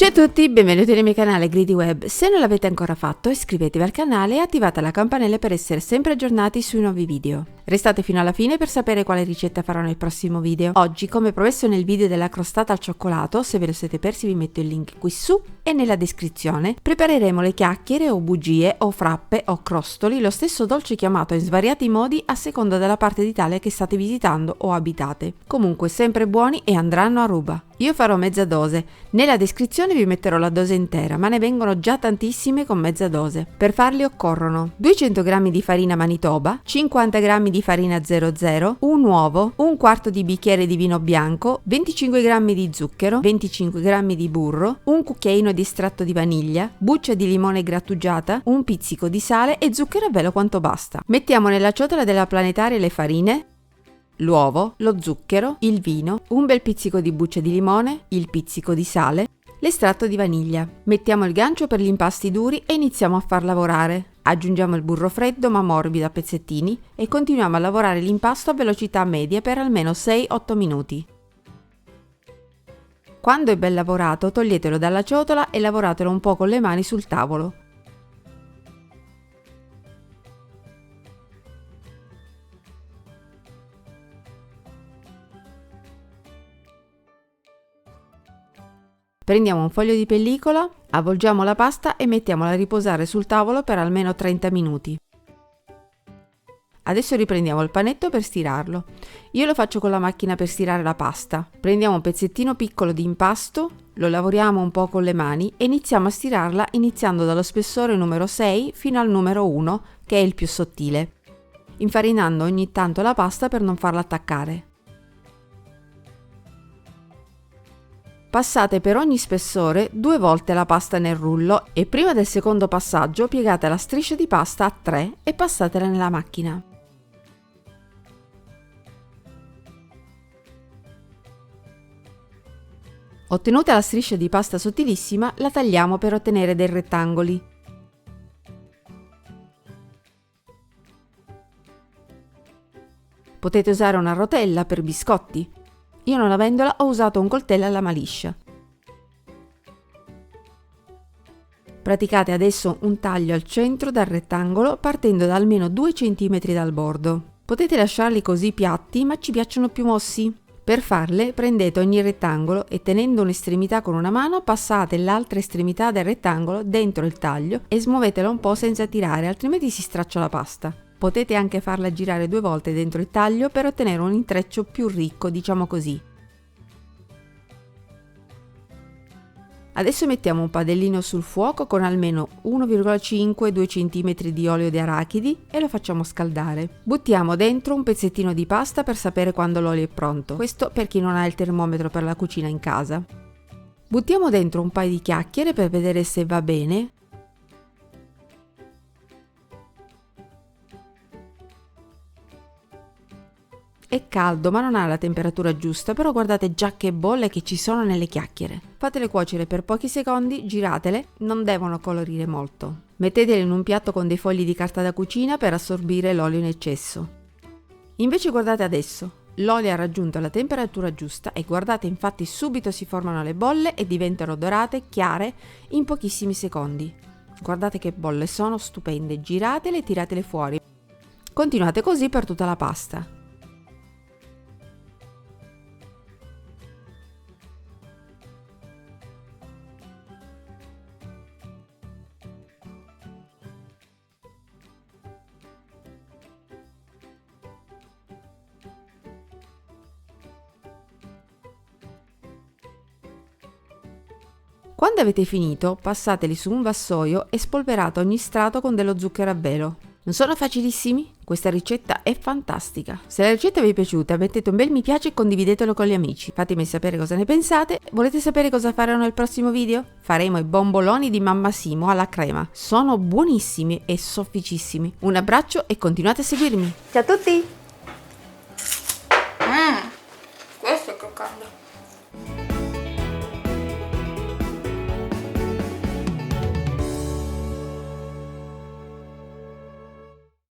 Ciao a tutti, benvenuti nel mio canale Greedy Web. Se non l'avete ancora fatto, iscrivetevi al canale e attivate la campanella per essere sempre aggiornati sui nuovi video. Restate fino alla fine per sapere quale ricetta farò nel prossimo video. Oggi, come promesso nel video della crostata al cioccolato, se ve lo siete persi vi metto il link qui su e nella descrizione, prepareremo le chiacchiere o bugie o frappe o crostoli, lo stesso dolce chiamato in svariati modi a seconda della parte d'Italia che state visitando o abitate. Comunque sempre buoni e andranno a ruba. Io farò mezza dose, nella descrizione vi metterò la dose intera, ma ne vengono già tantissime con mezza dose. Per farli occorrono 200 g di farina Manitoba, 50 g di farina 00, un uovo, un quarto di bicchiere di vino bianco, 25 g di zucchero, 25 g di burro, un cucchiaino di estratto di vaniglia, buccia di limone grattugiata, un pizzico di sale e zucchero a velo quanto basta. Mettiamo nella ciotola della planetaria le farine, l'uovo, lo zucchero, il vino, un bel pizzico di buccia di limone, il pizzico di sale, l'estratto di vaniglia. Mettiamo il gancio per gli impasti duri e iniziamo a far lavorare. Aggiungiamo il burro freddo ma morbido a pezzettini e continuiamo a lavorare l'impasto a velocità media per almeno 6-8 minuti. Quando è ben lavorato, toglietelo dalla ciotola e lavoratelo un po' con le mani sul tavolo. Prendiamo un foglio di pellicola, avvolgiamo la pasta e mettiamola a riposare sul tavolo per almeno 30 minuti. Adesso riprendiamo il panetto per stirarlo. Io lo faccio con la macchina per stirare la pasta. Prendiamo un pezzettino piccolo di impasto, lo lavoriamo un po' con le mani e iniziamo a stirarla iniziando dallo spessore numero 6 fino al numero 1, che è il più sottile, infarinando ogni tanto la pasta per non farla attaccare. Passate per ogni spessore 2 volte la pasta nel rullo e prima del secondo passaggio piegate la striscia di pasta a 3 e passatela nella macchina. Ottenuta la striscia di pasta sottilissima, la tagliamo per ottenere dei rettangoli. Potete usare una rotella per biscotti. Io non avendola ho usato un coltello alla maliscia. Praticate adesso un taglio al centro del rettangolo partendo da almeno 2 cm dal bordo. Potete lasciarli così piatti, ma ci piacciono più mossi. Per farle prendete ogni rettangolo e tenendo un'estremità con una mano passate l'altra estremità del rettangolo dentro il taglio e smuovetela un po' senza tirare, altrimenti si straccia la pasta. Potete anche farla girare 2 volte dentro il taglio per ottenere un intreccio più ricco, diciamo così. Adesso mettiamo un padellino sul fuoco con almeno 1,5-2 cm di olio di arachidi e lo facciamo scaldare. Buttiamo dentro un pezzettino di pasta per sapere quando l'olio è pronto, questo per chi non ha il termometro per la cucina in casa. Buttiamo dentro un paio di chiacchiere per vedere se va bene. È caldo ma non ha la temperatura giusta, però guardate già che bolle che ci sono nelle chiacchiere. Fatele cuocere per pochi secondi, giratele, non devono colorire molto. Mettetele in un piatto con dei fogli di carta da cucina per assorbire l'olio in eccesso. Invece guardate adesso, l'olio ha raggiunto la temperatura giusta e guardate infatti subito si formano le bolle e diventano dorate, chiare in pochissimi secondi. Guardate che bolle, sono stupende, giratele e tiratele fuori. Continuate così per tutta la pasta. Quando avete finito, passateli su un vassoio e spolverate ogni strato con dello zucchero a velo. Non sono facilissimi? Questa ricetta è fantastica. Se la ricetta vi è piaciuta, mettete un bel mi piace e condividetelo con gli amici. Fatemi sapere cosa ne pensate. Volete sapere cosa farò nel prossimo video? Faremo i bomboloni di Mamma Simo alla crema. Sono buonissimi e sofficissimi. Un abbraccio e continuate a seguirmi. Ciao a tutti!